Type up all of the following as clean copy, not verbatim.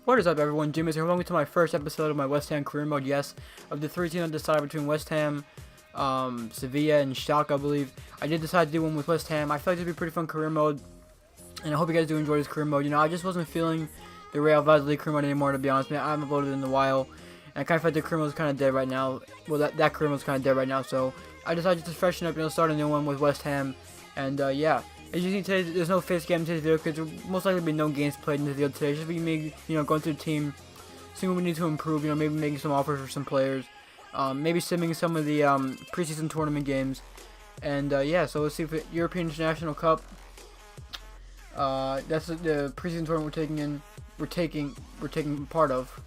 What is up, everyone? Jim is here. Welcome to my first episode of my West Ham career mode. Yes, of the three teams I decided between West Ham, Sevilla, and Schalke, I believe. I did decide to do one with West Ham. I feel like this would be a pretty fun career mode, and I hope you guys do enjoy this career mode. You know, I just wasn't feeling the Real Valladolid career mode anymore, to be honest. Man, I haven't uploaded in a while, and I kind of felt the career mode was kind of dead right now. Well, that career mode is kind of dead right now, so I decided to freshen up and start a new one with West Ham, and yeah. As you can see today, there's no face game in today's video because there will most likely be no games played in this video today. It's just me, going through the team, seeing what we need to improve. Maybe making some offers for some players, maybe simming some of the preseason tournament games, and yeah. So let's see if European International Cup. That's the preseason tournament we're taking part of.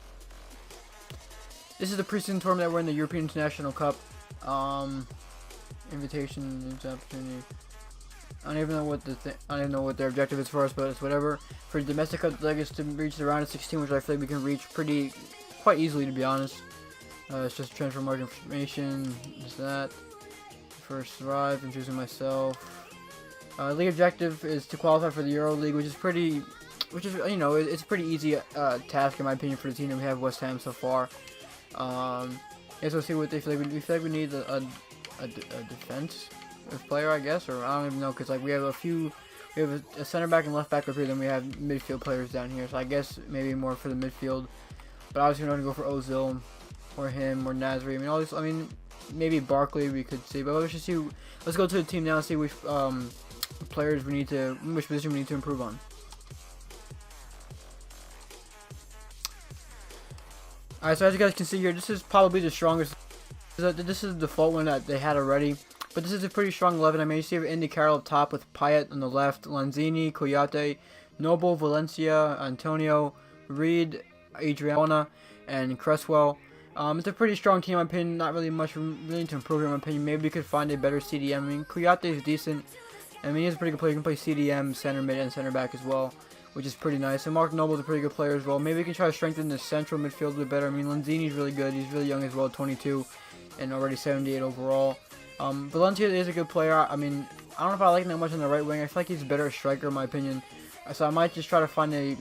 This is the preseason tournament that we're in, the European International Cup. Invitation, opportunity. I don't even know what their objective is for us, but it's whatever. For the domestic cup, the leg is to reach the round of 16, which I feel like we can reach quite easily, to be honest. It's just transfer market information. Just that. First arrive and choosing myself. League objective is to qualify for the Euro League, which is it's a pretty easy task in my opinion for the team that we have West Ham so far. Yeah, so let's see what they feel like. We feel like we need a defense player, I guess, or I don't even know, because like we have a center back and left back up here, then we have midfield players down here, so I guess maybe more for the midfield. But obviously we're going to go for Ozil or him or Nasri. I mean, all these. I mean, maybe Barkley we could see, but let's just see. Let's go to the team now and see which players which position we need to improve on. Alright, so as you guys can see here, this is probably the strongest. This is the default one that they had already. But this is a pretty strong 11. I mean, you see Andy Carroll up top with Payet on the left, Lanzini, Coyote, Noble, Valencia, Antonio, Reed, Adriana, and Cresswell. It's a pretty strong team, in my opinion. Not really much really to improve, in my opinion. Maybe we could find a better CDM. I mean, Coyote is decent. I mean, he's a pretty good player. He can play CDM, center mid, and center back as well, which is pretty nice. And Mark Noble's a pretty good player as well. Maybe we can try to strengthen the central midfield a bit better. I mean, Lanzini's really good. He's really young as well, 22, and already 78 overall. Valencia is a good player. I mean, I don't know if I like him that much on the right wing. I feel like he's a better striker, in my opinion. So I might just try to find an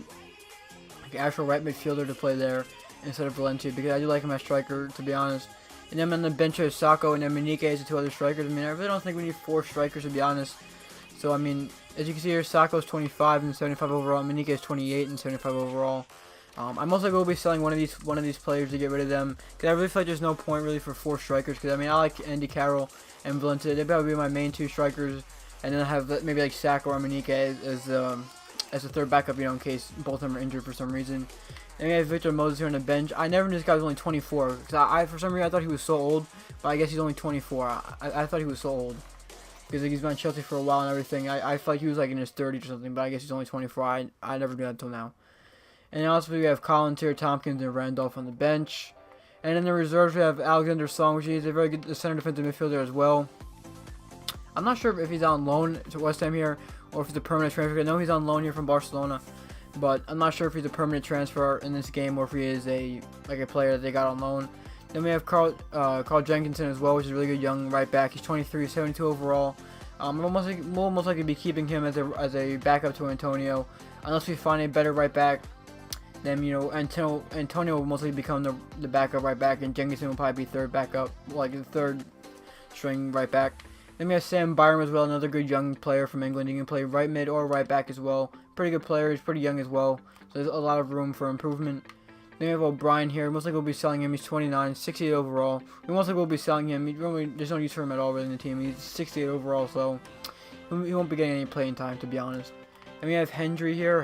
actual right midfielder to play there instead of Valencia, because I do like him as striker, to be honest. And then on the bench is Sacco and then Manike as the two other strikers. I mean, I really don't think we need 4 strikers, to be honest. So, I mean, as you can see here, Sacco's 25 and 75 overall. Manike is 28 and 75 overall. I'm also going to be selling one of these players to get rid of them, because I really feel like there's no point really for 4 strikers. Because I mean, I like Andy Carroll and Valencia. They'd probably be my main 2 strikers, and then I have maybe like Sacco or Manike as a third backup, in case both of them are injured for some reason. And we have Victor Moses here on the bench. I never knew this guy was only 24, because for some reason I thought he was so old, but I guess he's only 24. I thought he was so old, because like, he's been on Chelsea for a while and everything. I felt like he was like in his 30s or something, but I guess he's only 24. I never knew that until now. And then also we have Collins here, Tompkins, and Randolph on the bench. And in the reserves we have Alexander Song, which is a very good center defensive midfielder as well. I'm not sure if he's on loan to West Ham here, or if he's a permanent transfer. I know he's on loan here from Barcelona, but I'm not sure if he's a permanent transfer in this game, or if he is a player that they got on loan. Then we have Carl Jenkinson as well, which is a really good young right back. He's 23, 72 overall. We'll most likely be keeping him as a backup to Antonio, unless we find a better right back. Then, Antonio will mostly become the backup right back, and Jenkinson will probably be third backup, like the third string right back. Then we have Sam Byram as well, another good young player from England. He can play right mid or right back as well. Pretty good player. He's pretty young as well, so there's a lot of room for improvement. Then we have O'Brien here. Most likely we'll be selling him. He's 29, 68 overall. We most likely will be selling him. There's no use for him at all really in the team. He's 68 overall, so he won't be getting any playing time, to be honest. And we have Hendry here.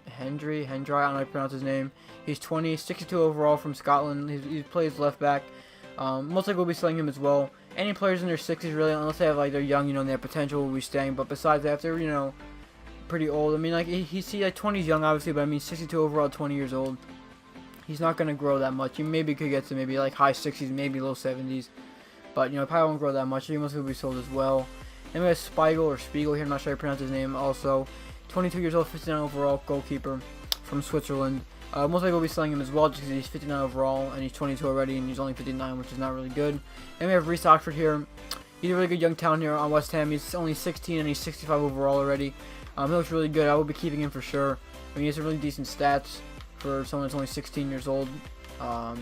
Hendry, I don't know how to pronounce his name. He's 20, 62 overall from Scotland. He plays left back. Most likely we'll be selling him as well. Any players in their 60s really, unless they have they're young, and they have potential, will be staying. But besides that, if they're pretty old, I mean he's like 20's young obviously, but I mean 62 overall, 20 years old. He's not gonna grow that much. He maybe could get to maybe like high 60s, maybe low 70s, but probably won't grow that much. He must be sold as well. And we have Spiegel here. I'm not sure how to pronounce his name. Also, 22 years old, 59 overall, goalkeeper from Switzerland. Most likely we'll be selling him as well, just because he's 59 overall and he's 22 already, and he's only 59, which is not really good. And we have Reece Oxford here. He's a really good young talent here on West Ham. He's only 16 and he's 65 overall already. He looks really good. I will be keeping him for sure. I mean, he has some really decent stats for someone that's only 16 years old.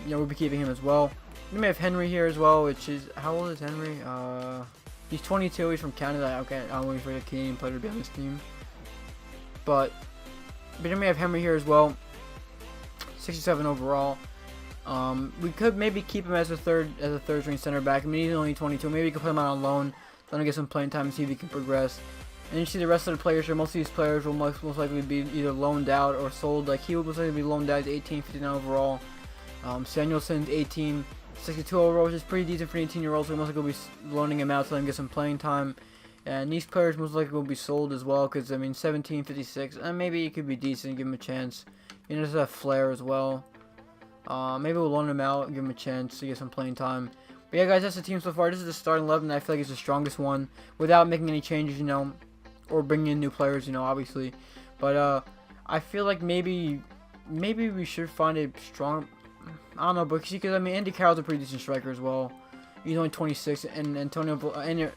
We'll be keeping him as well. We may have Henry here as well, which is, how old is Henry? He's 22. He's from Canada. Okay, I'm waiting for the Canadian player to be on this team. But then we have Henry here as well. 67 overall. We could maybe keep him as a third string center back. I mean, he's only 22. Maybe we could put him out on loan, let him get some playing time and see if he can progress. And you see the rest of the players here. Most of these players will most likely be either loaned out or sold. Like he will most likely be loaned out. He's 18, 59 overall. Samuelson's 18, 62 overall, which is pretty decent for an 18-year-old. So we most likely will be loaning him out to let him get some playing time. And these players most likely will be sold as well, because I mean 17, 56, and maybe he could be decent. Give him a chance. You know, just have flair as well. Maybe we'll loan him out, give him a chance to get some playing time. But yeah, guys, that's the team so far. This is the starting 11. I feel like it's the strongest one without making any changes, you know, or bringing in new players, you know, obviously. But I feel like maybe we should find a strong. I don't know, but because I mean Andy Carroll's a pretty decent striker as well. He's only 26, and Antonio Valencia.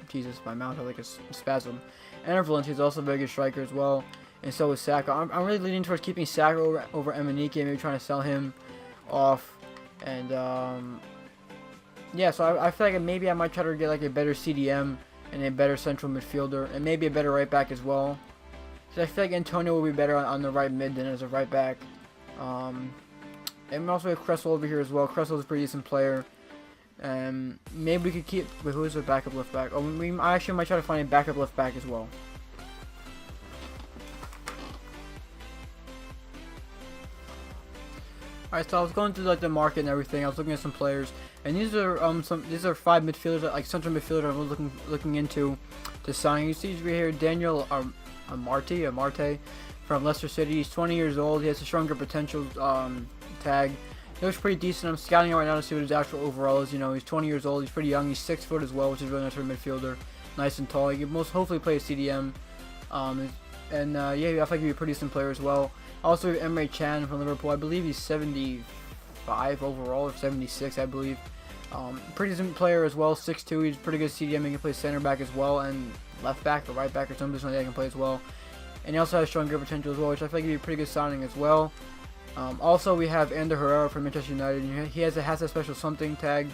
Jesus, my mouth had like a spasm. Enter Valencia is also a very good striker as well. And so is Saka. I'm really leaning towards keeping Saka over Emenike, maybe trying to sell him off. And yeah, so I feel like maybe I might try to get like a better CDM and a better central midfielder, and maybe a better right back as well. So I feel like Antonio will be better on the right mid than as a right back. And we also have Cresswell over here as well. Cresswell's a pretty decent player. Maybe we could keep. Wait, who is the backup left back? Oh, I actually might try to find a backup left back as well. Alright, so I was going through like the market and everything. I was looking at some players, and these are 5 midfielders, like central midfielders I was looking into to sign. You see right here, Daniel Amarte from Leicester City. He's 20 years old. He has a stronger potential tag. He looks pretty decent. I'm scouting him right now to see what his actual overall is. You know, he's 20 years old. He's pretty young. He's 6 foot as well, which is really nice for a midfielder. Nice and tall. He can most hopefully play a CDM. Yeah, I feel like he'd be a pretty decent player as well. Also, we have Emre Can from Liverpool. I believe he's 75 overall, or 76, I believe. Pretty decent player as well. 6'2". He's pretty good CDM. He can play center back as well, and left back or right back or something like that. He can play as well. And he also has stronger potential as well, which I feel like he'd be a pretty good signing as well. Also, we have Ander Herrera from Manchester United. He has a special something tag.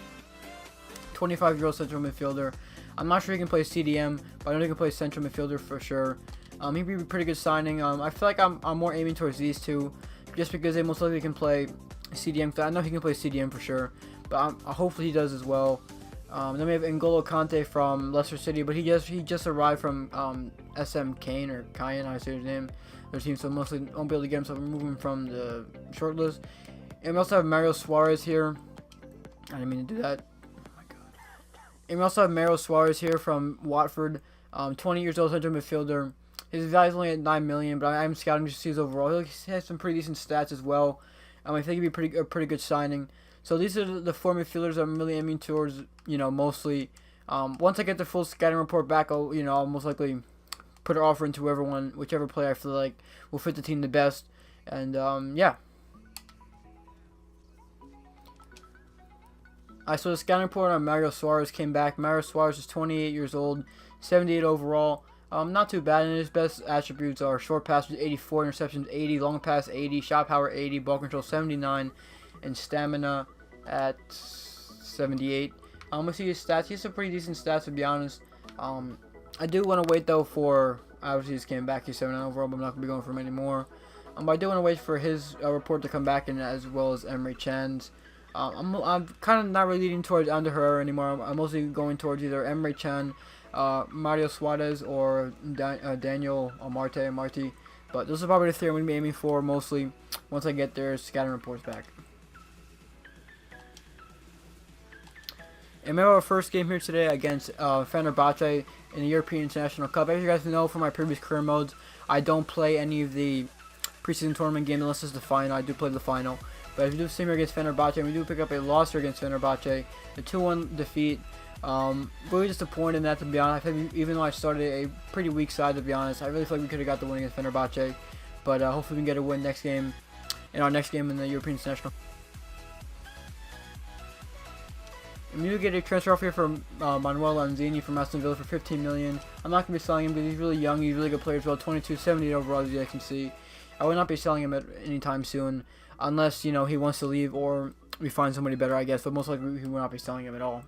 25-year-old central midfielder. I'm not sure he can play CDM, but I know he can play central midfielder for sure. He'd be a pretty good signing. I feel like I'm more aiming towards these two, just because they most likely can play CDM. I know he can play CDM for sure, but hopefully he does as well. Then we have N'Golo Kante from Leicester City, but he just arrived from SM Kane or Cayenne, I say his name. Their team, so mostly won't be able to get him, so we're moving from the short list. And we also have Mario Suarez here. I didn't mean to do that. Oh my god. And we also have Mario Suarez here from Watford. 20 years old, central midfielder. His value is only at 9 million, but I'm scouting just to see his overall. He has some pretty decent stats as well. I think he'd be a pretty good signing. So these are the 4 midfielders I'm really aiming towards. You know, mostly. Once I get the full scouting report back, I'll most likely put an offer into whichever player I feel like will fit the team the best. And yeah. So the scouting report on Mario Suarez came back. Mario Suarez is 28 years old, 78 overall. Not too bad, and his best attributes are short passes 84, interceptions 80, long pass 80, shot power 80, ball control 79, and stamina at 78. Let's see his stats. He has some pretty decent stats, to be honest. I do want to wait though for, obviously he's came back, he's 79 overall, but I'm not going to be going for him anymore. But I do want to wait for his report to come back, and as well as Emre Can's. I'm kind of not really leaning towards Ander Herrera anymore. I'm mostly going towards either Emre Can, Mario Suarez, or Daniel Amarte. But those are probably the 3 I'm going to be aiming for mostly once I get their scouting reports back. And we have our first game here today against Fenerbahce in the European International Cup. As you guys know from my previous career modes, I don't play any of the preseason tournament games unless it's the final. I do play the final. But if you do see me against Fenerbahce, and we do pick up a loss here against Fenerbahce, a 2-1 defeat. Really disappointed in that, to be honest. I think even though I started a pretty weak side, to be honest, I really feel like we could have got the win against Fenerbahce. But hopefully we can get a win next game, in our next game in the European International. And we do get a transfer offer here from Manuel Lanzini from Aston Villa for 15 million. I'm not going to be selling him because he's really young. He's a really good player as well. 22, 78 overall, as you guys can see. I will not be selling him at anytime soon, unless, you know, he wants to leave or we find somebody better, I guess. But most likely, we will not be selling him at all.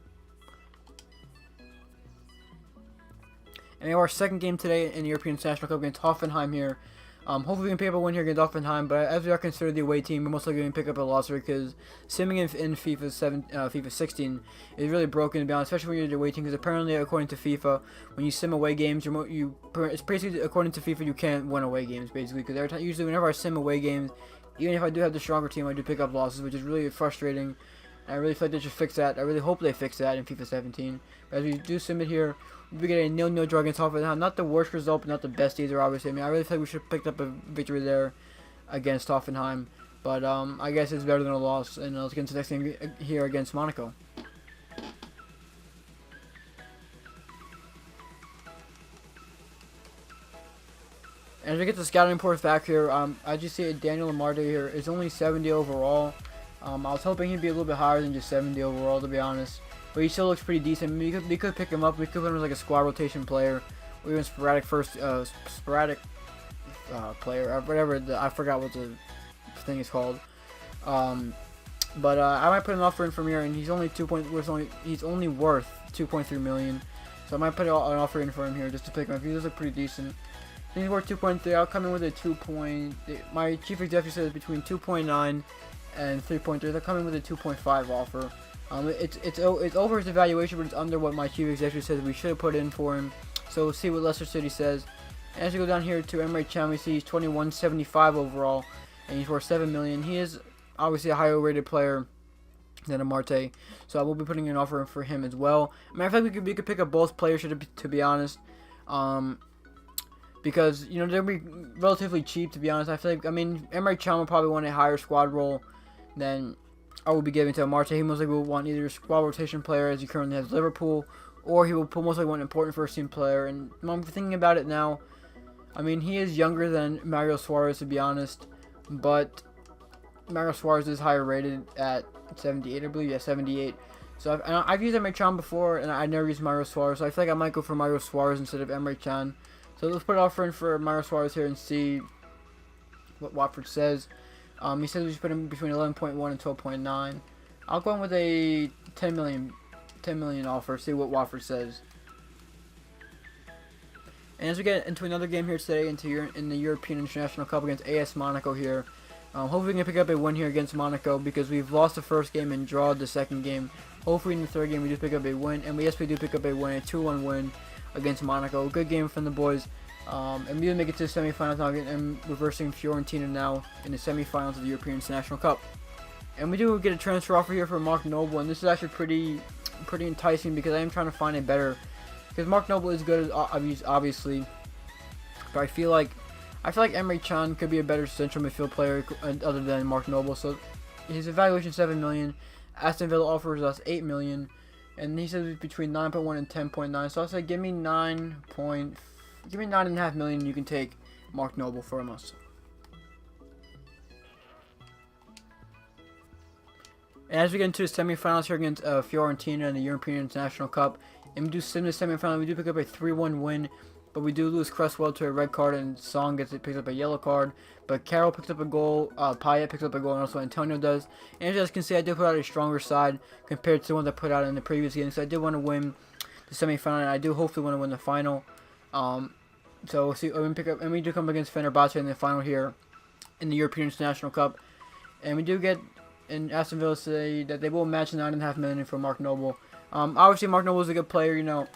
And we have our second game today in the European National Cup against Hoffenheim here. Hopefully we can pick up a win here against Hoffenheim, but as we are considered the away team, we're most likely going to pick up a loss here because simming in FIFA 16 is really broken, to be honest, especially when you're the away team, because apparently, according to FIFA, when you sim away games, it's basically, according to FIFA, you can't win away games, basically, because usually whenever I sim away games, even if I do have the stronger team, I do pick up losses, which is really frustrating. I really feel like they should fix that. I really hope they fix that in FIFA 17. But as we do submit here, we get a 0-0 draw against Hoffenheim. Not the worst result, but not the best either, obviously. I mean, I really feel like we should have picked up a victory there against Hoffenheim. But I guess it's better than a loss. And let's get into the next game here against Monaco. And as we get the scouting reports back here, as you see, Daniel Lamarte here is only 70 overall. I was hoping he'd be a little bit higher than just 70 overall, to be honest. But he still looks pretty decent. I mean, we could pick him up. We could put him as like a squad rotation player, or even sporadic player, or whatever. I forgot what the thing is called. But I might put an offer in from here, and he's only he's only worth 2.3 million. So I might put an offer in for him here just to pick him up. He does look pretty decent. I think he's worth 2.3. I'll come in with a 2. My chief executive says between 2.9 and 3.3. They're coming with a 2.5 offer. It's over his evaluation, but it's under what my chief executive says we should have put in for him. So we'll see what Leicester City says. And as we go down here to Emre Can, we see he's 2175 overall, and he's worth 7 million. He is obviously a higher rated player than Amarte, so I will be putting an offer in for him as well. I feel like we could pick up both players, to be honest. Because, you know, they'll be relatively cheap, to be honest. I feel like, I mean, Emre Can will probably want a higher squad role than I will be giving to Amarte. He most likely will want either a squad rotation player, as he currently has Liverpool, or he will most likely want an important first team player. And I'm thinking about it now. I mean, he is younger than Mario Suarez, to be honest, but Mario Suarez is higher rated at 78, I believe. Yeah, 78. So I've used Emre Can before, and I never used Mario Suarez, so I feel like I might go for Mario Suarez instead of Emre Can. So let's put an offer in for Mario Suarez here and see what Watford says. He says we should put him between 11.1 and 12.9. I'll go in with a 10 million offer. See what Watford says. And as we get into another game here today, in the European International Cup against AS Monaco here, hopefully we can pick up a win here against Monaco, because we've lost the first game and drawn the second game. Hopefully in the third game we do pick up a win, and yes, we do pick up a win, a 2-1 win against Monaco. Good game from the boys. And we do make it to the semifinals now, and reversing Fiorentina now in the semifinals of the European International Cup. And we do get a transfer offer here for Mark Noble, and this is actually pretty enticing, because I am trying to find a better, because Mark Noble is good, obviously, but I feel like Emre Can could be a better central midfield player other than Mark Noble. So his evaluation 7 million. Aston Villa offers us 8 million. And he says it's between 9.1 and 10.9. So I'll say give me 9.5 million. You can take Mark Noble from us. And as we get into the semifinals here against Fiorentina in the European International Cup, and we do sim the semifinal, we do pick up a 3-1 win, but we do lose Cresswell to a red card, and Song picks up a yellow card. But Carroll picks up a goal, Payet picks up a goal, and also Antonio does. And as you guys can see, I did put out a stronger side compared to the one that I put out in the previous game. So I did want to win the semifinal, and I do hopefully want to win the final. So we'll see. And we do come against Fenerbahce in the final here in the European International Cup, and we do get. And Aston Villa say that they will match 9.5 million for Mark Noble. Obviously, Mark Noble is a good player. You know,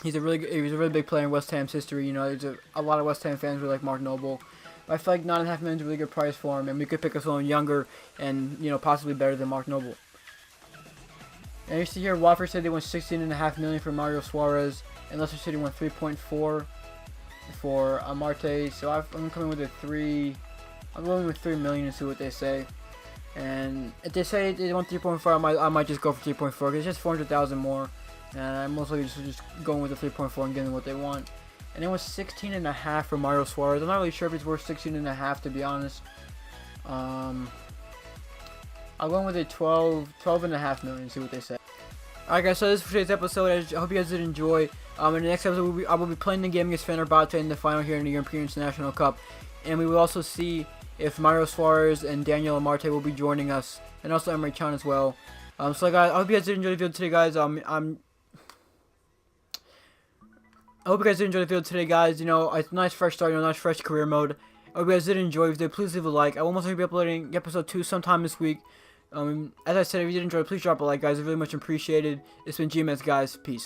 he was a really big player in West Ham's history. You know, there's a lot of West Ham fans who like Mark Noble. But I feel like 9.5 million is a really good price for him, and we could pick up someone younger and, you know, possibly better than Mark Noble. And you see here, Watford said they want 16.5 million for Mario Suarez, and Leicester City want 3.4 for Amarte. So I'm coming with a 3. I'm going with 3 million and see what they say. And if they say they want 3.4, I might just go for 3.4, because it's just 400,000 more, and I'm most likely just going with the 3.4 and getting what they want. And it was 16.5 for Mario Suarez. I'm not really sure if it's worth 16.5, to be honest. I'll go with a 12.5 million. See what they say. Alright guys, so this is for today's episode. I hope you guys did enjoy. In the next episode, I will be playing the game against Fenerbahce in the final here in the European International Cup. and we will also see if Mario Suarez and Daniel Amarte will be joining us, and also Emery Chan as well. So guys, I hope you guys did enjoy the video today, guys. I hope you guys did enjoy the video today, guys. You know, it's a nice fresh start, nice fresh career mode. I hope you guys did enjoy. If you did, please leave a like. I will most likely be uploading episode 2 sometime this week. As I said, if you did enjoy, please drop a like, guys. It's really much appreciated. It's been GMS, guys. Peace.